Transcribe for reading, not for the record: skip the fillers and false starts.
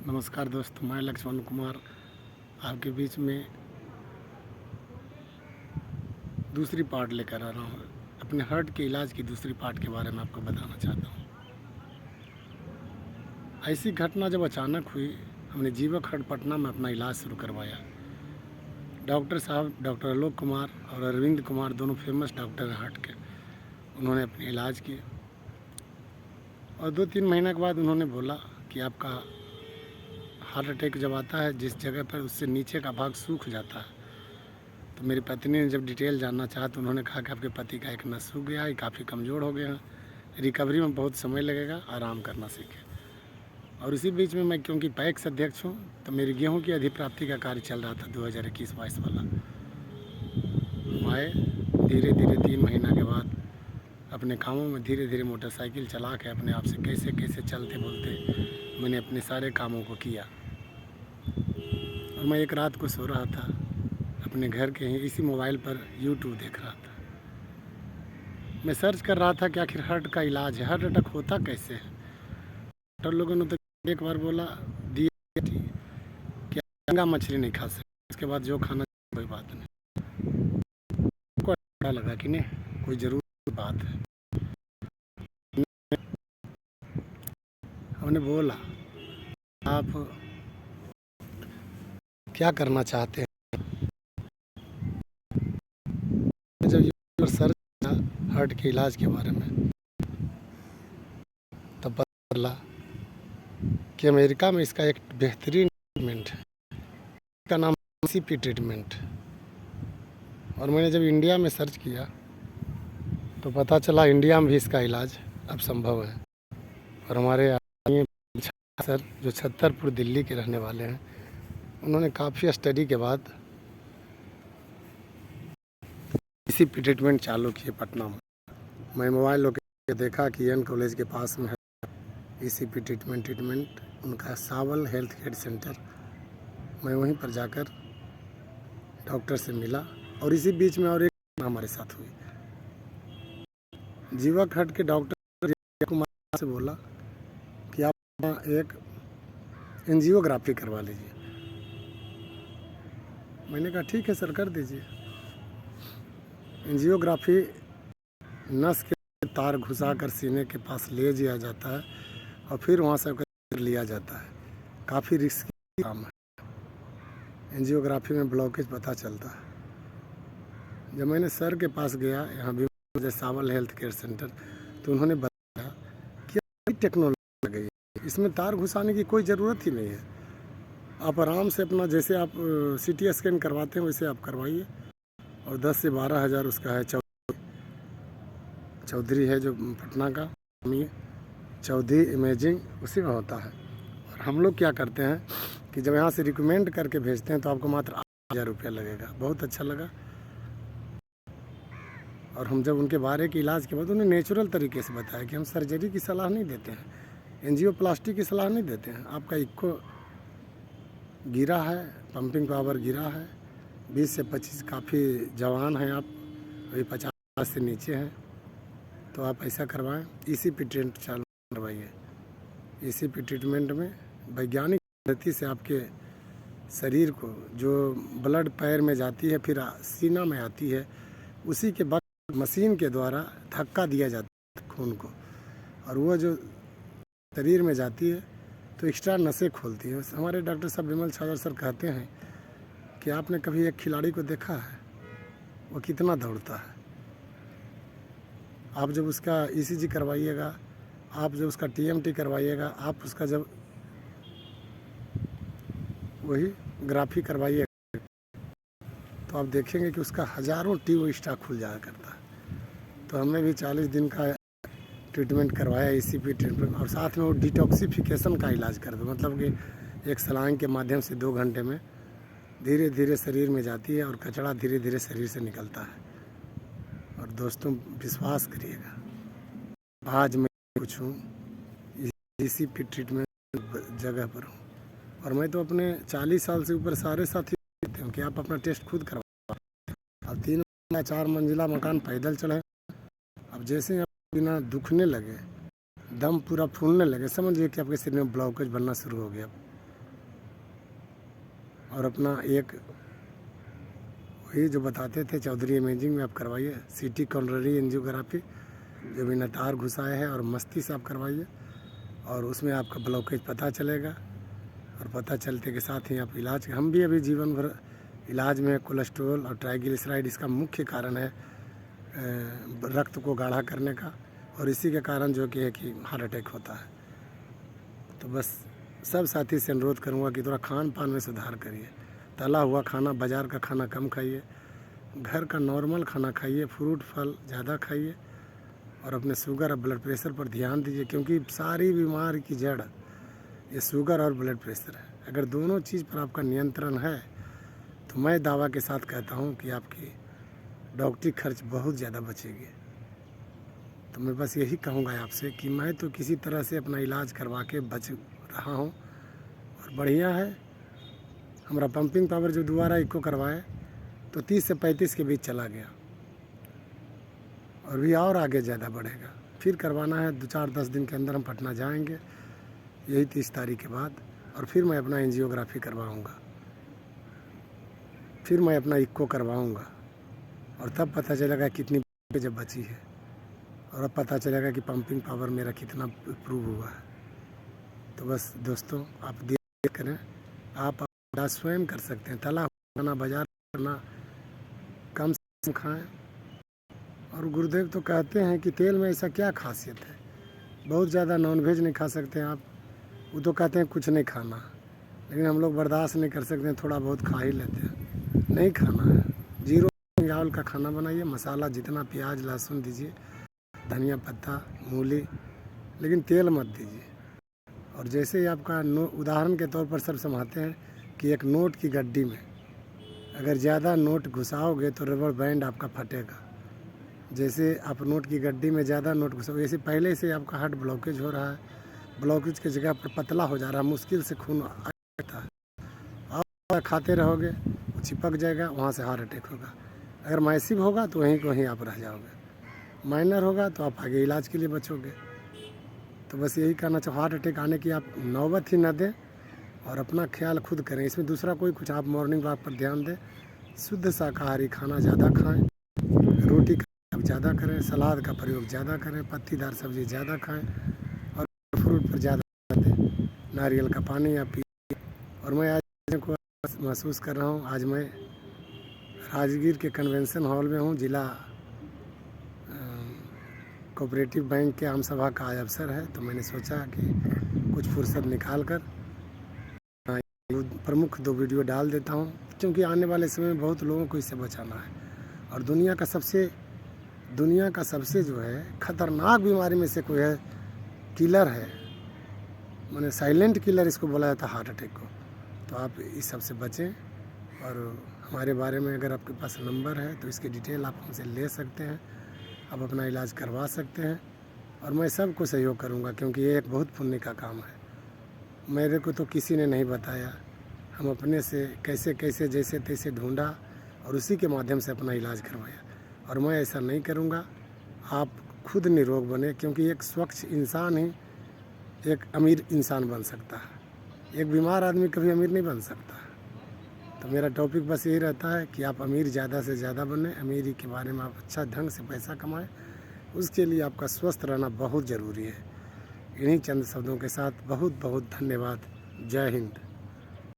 नमस्कार दोस्तों, मैं लक्ष्मण कुमार आपके बीच में दूसरी पार्ट लेकर आ रहा हूँ। अपने हार्ट के इलाज की दूसरी पार्ट के बारे में आपको बताना चाहता हूँ। ऐसी घटना जब अचानक हुई, हमने जीवक हार्ट पटना में अपना इलाज शुरू करवाया। डॉक्टर साहब डॉक्टर आलोक कुमार और अरविंद कुमार दोनों फेमस डॉक्टर हैं हार्ट के। उन्होंने अपने इलाज किए और 2-3 महीने के बाद उन्होंने बोला कि आपका हार्ट अटैक जब आता है जिस जगह पर, उससे नीचे का भाग सूख जाता है। तो मेरी पत्नी ने जब डिटेल जानना चाहा तो उन्होंने कहा कि आपके पति का एक नस सूख गया है, काफ़ी कमज़ोर हो गए हैं, रिकवरी में बहुत समय लगेगा, आराम करना सीखें। और इसी बीच में मैं क्योंकि पैक्स अध्यक्ष हूँ, तो मेरी गेहूं की अधिप्राप्ति का कार्य चल रहा था 2021-22 वाला। मैं धीरे धीरे 3 महीना के बाद अपने कामों में धीरे धीरे मोटरसाइकिल चला के अपने आप से कैसे कैसे चलते बोलते मैंने अपने सारे कामों को किया। और मैं एक रात को सो रहा था अपने घर के ही इसी मोबाइल पर यूट्यूब देख रहा था। मैं सर्च कर रहा था कि आखिर हार्ट का इलाज है, हार्ट अटैक होता कैसे है। डॉक्टर लोगों ने तो एक बार बोला दिया कि झींगा मछली नहीं खा सकते, उसके बाद जो खाना कोई बात नहीं। को अच्छा लगा कि नहीं, कोई ज़रूर बात है। हमने बोला आप क्या करना चाहते हैं। जब ये सर्च किया हार्ट के इलाज के बारे में, तब पता चला कि अमेरिका में इसका एक बेहतरीन ट्रीटमेंट है, इसका नाम सीपी ट्रीटमेंट। और मैंने जब इंडिया में सर्च किया तो पता चला इंडिया में भी इसका इलाज अब संभव है। और हमारे सर जो छतरपुर दिल्ली के रहने वाले हैं, उन्होंने काफ़ी स्टडी के बाद सीपी ट्रीटमेंट चालू किए पटना में। मैं मोबाइल लोकेशन देखा कि एन कॉलेज के पास में है ईसीपी ट्रीटमेंट उनका सावल हेल्थ केयर सेंटर। मैं वहीं पर जाकर डॉक्टर से मिला और इसी बीच में और एक हमारे साथ हुई। जीवक हार्ट के डॉक्टर कुमार से बोला कि आप एक एंजियोग्राफी करवा लीजिए। मैंने कहा ठीक है सर, कर दीजिए। एंजियोग्राफी नस के तार घुसा कर सीने के पास ले जाया जाता है और फिर वहाँ से लिया जाता है। काफ़ी रिस्की काम है। एंजियोग्राफी में ब्लॉकेज पता चलता है। जब मैंने सर के पास गया यहाँ भी सावल हेल्थ केयर सेंटर, तो उन्होंने बताया कि टेक्नोलॉजी लग गई है, इसमें तार घुसाने की कोई ज़रूरत ही नहीं है। आप आराम से अपना जैसे आप सीटी स्कैन करवाते हैं वैसे आप करवाइए। और 10 से 12 हज़ार उसका है। चौधरी है जो पटना का, चौधरी इमेजिंग, उसी में होता है। और हम लोग क्या करते हैं कि जब यहाँ से रिकमेंड करके भेजते हैं तो आपको मात्र 8,000 रुपया लगेगा। बहुत अच्छा लगा। और हम जब उनके बारे के इलाज के बाद उन्हें नेचुरल तरीके से बताया कि हम सर्जरी की सलाह नहीं देते हैं, एंजियोप्लास्टी की सलाह नहीं देते हैं। आपका इक्को गिरा है, पंपिंग पावर गिरा है, 20 से 25 काफ़ी जवान हैं आप, अभी 50 से नीचे हैं, तो आप ऐसा करवाएं। ईसीपी ट्रीटमेंट चालू करवाइए। ईसीपी ट्रीटमेंट में वैज्ञानिक पद्धति से आपके शरीर को जो ब्लड पैर में जाती है फिर सीना में आती है, उसी के बाद मशीन के द्वारा धक्का दिया जाता है खून को, और वो जो शरीर में जाती है तो एक्स्ट्रा नसें खोलती है। हमारे डॉक्टर साहब विमल छाजर सर कहते हैं कि आपने कभी एक खिलाड़ी को देखा है वो कितना दौड़ता है। आप जब उसका ईसीजी करवाइएगा, आप जब उसका टीएमटी करवाइएगा, आप उसका जब वही ग्राफी करवाइएगा तो आप देखेंगे कि उसका हज़ारों ट्यूब एक्स्ट्रा खुल जाया करता है। तो हमने भी 40 दिन का ट्रीटमेंट करवाया ईसीपी ट्रीटमेंट, और साथ में वो डिटॉक्सिफिकेशन का इलाज कर दो, मतलब कि एक सलाइन के माध्यम से 2 घंटे में धीरे धीरे शरीर में जाती है और कचरा धीरे धीरे शरीर से निकलता है। और दोस्तों विश्वास करिएगा, आज मैं कुछ हूँ ईसीपी ट्रीटमेंट जगह पर हूँ। और मैं तो अपने 40 साल से ऊपर सारे साथी कहते हैं कि आप अपना टेस्ट खुद करवा। अब 3 या 4 मंजिला मकान पैदल चढ़े, अब जैसे आप बिना दुखने लगे, दम पूरा फूलने लगे, समझिए कि आपके शरीर में ब्लॉकेज बनना शुरू हो गया। और अपना एक वही जो बताते थे चौधरी इमेजिंग में आप करवाइए, सीटी कॉर्नरी एंजियोग्राफी जो बिना तार घुसाए है, और मस्ती से आप करवाइए, और उसमें आपका ब्लॉकेज पता चलेगा। और पता चलते के साथ ही आप इलाज, हम भी अभी जीवन भर इलाज में कोलेस्ट्रॉल और ट्राइग्लिसराइड इसका मुख्य कारण है रक्त को गाढ़ा करने का, और इसी के कारण जो कि है कि हार्ट अटैक होता है। तो बस सब साथी से अनुरोध करूँगा कि थोड़ा खान पान में सुधार करिए, तला हुआ खाना, बाज़ार का खाना कम खाइए, घर का नॉर्मल खाना खाइए, फ्रूट फल ज़्यादा खाइए, और अपने शुगर और ब्लड प्रेशर पर ध्यान दीजिए, क्योंकि सारी बीमारी की जड़ ये शुगर और ब्लड प्रेशर है। अगर दोनों चीज़ पर आपका नियंत्रण है तो मैं दावा के साथ कहता हूँ कि आपकी डॉक्टरी खर्च बहुत ज़्यादा बचेगी। तो मैं बस यही कहूँगा आपसे कि मैं तो किसी तरह से अपना इलाज करवा के बच रहा हूँ, और बढ़िया है। हमारा पंपिंग पावर जो दोबारा इको करवाए तो 30 से 35 के बीच चला गया, और भी और आगे ज़्यादा बढ़ेगा। फिर करवाना है 2-4-10 दिन के अंदर हम पटना जाएंगे, यही 30 तारीख के बाद, और फिर मैं अपना एंजियोग्राफी करवाऊँगा, फिर मैं अपना इको करवाऊँगा, और तब पता चलेगा कितनी जब बची है, और अब पता चलेगा कि पंपिंग पावर मेरा कितना इम्प्रूव हुआ है। तो बस दोस्तों, आप देख करें, आप इलाज स्वयं कर सकते हैं। तला खाना, बाजार करना कम से कम खाएँ। और गुरुदेव तो कहते हैं कि तेल में ऐसा क्या खासियत है, बहुत ज़्यादा नॉनवेज नहीं खा सकते हैं आप। वो तो कहते हैं कुछ नहीं खाना, लेकिन हम लोग बर्दाश्त नहीं कर सकते हैं, थोड़ा बहुत खा ही लेते हैं। नहीं खाना है, जीरो चावल का खाना बनाइए, मसाला जितना प्याज लहसुन दीजिए, धनिया पत्ता मूली, लेकिन तेल मत दीजिए। और जैसे ही आपका उदाहरण के तौर पर सब समझाते हैं कि एक नोट की गड्डी में अगर ज़्यादा नोट घुसाओगे तो रबर बैंड आपका फटेगा। जैसे आप नोट की गड्डी में ज़्यादा नोट घुसाओगे, जैसे पहले से आपका हार्ट ब्लॉकेज हो रहा है, ब्लॉकेज की जगह पर पतला हो जा रहा है, मुश्किल से खून आता है, और खाते रहोगे वो चिपक जाएगा, वहाँ से हार्ट अटैक होगा। अगर मैसिव होगा तो वहीं को वहीं आप रह जाओगे, माइनर होगा तो आप आगे इलाज के लिए बचोगे। तो बस यही कहना चाहो, हार्ट अटैक आने की आप नौबत ही ना दें, और अपना ख्याल खुद करें, इसमें दूसरा कोई कुछ। आप मॉर्निंग वॉक पर ध्यान दें, शुद्ध शाकाहारी खाना ज़्यादा खाएं, रोटी का ज़्यादा करें, सलाद का प्रयोग ज़्यादा करें, पत्तीदार सब्ज़ी ज़्यादा खाएं, और फ्रूट पर ज़्यादा दें, नारियल का पानी या पिए। और मैं आज को महसूस कर रहा हूँ, आज मैं राजगीर के कन्वेंशन हॉल में हूँ, जिला कोऑपरेटिव बैंक के आम सभा का आज अवसर है। तो मैंने सोचा कि कुछ फुर्सत निकाल कर प्रमुख 2 वीडियो डाल देता हूं, क्योंकि आने वाले समय में बहुत लोगों को इससे बचाना है। और दुनिया का सबसे जो है ख़तरनाक बीमारी में से कोई है, किलर है, माने साइलेंट किलर इसको बोला जाता है, हार्ट अटैक को। तो आप इस सब से बचें, और हमारे बारे में अगर आपके पास नंबर है तो इसकी डिटेल आप हमसे ले सकते हैं, आप अपना इलाज करवा सकते हैं, और मैं सबको सहयोग करूंगा, क्योंकि ये एक बहुत पुण्य का काम है। मेरे को तो किसी ने नहीं बताया, हम अपने से कैसे कैसे जैसे तैसे ढूंढा, और उसी के माध्यम से अपना इलाज करवाया। और मैं ऐसा नहीं करूंगा, आप खुद निरोग बने, क्योंकि एक स्वच्छ इंसान ही एक अमीर इंसान बन सकता है, एक बीमार आदमी कभी अमीर नहीं बन सकता। तो मेरा टॉपिक बस यही रहता है कि आप अमीर ज़्यादा से ज़्यादा बने, अमीरी के बारे में आप अच्छा ढंग से पैसा कमाएं, उसके लिए आपका स्वस्थ रहना बहुत ज़रूरी है। इन्हीं चंद शब्दों के साथ बहुत बहुत धन्यवाद। जय हिंद।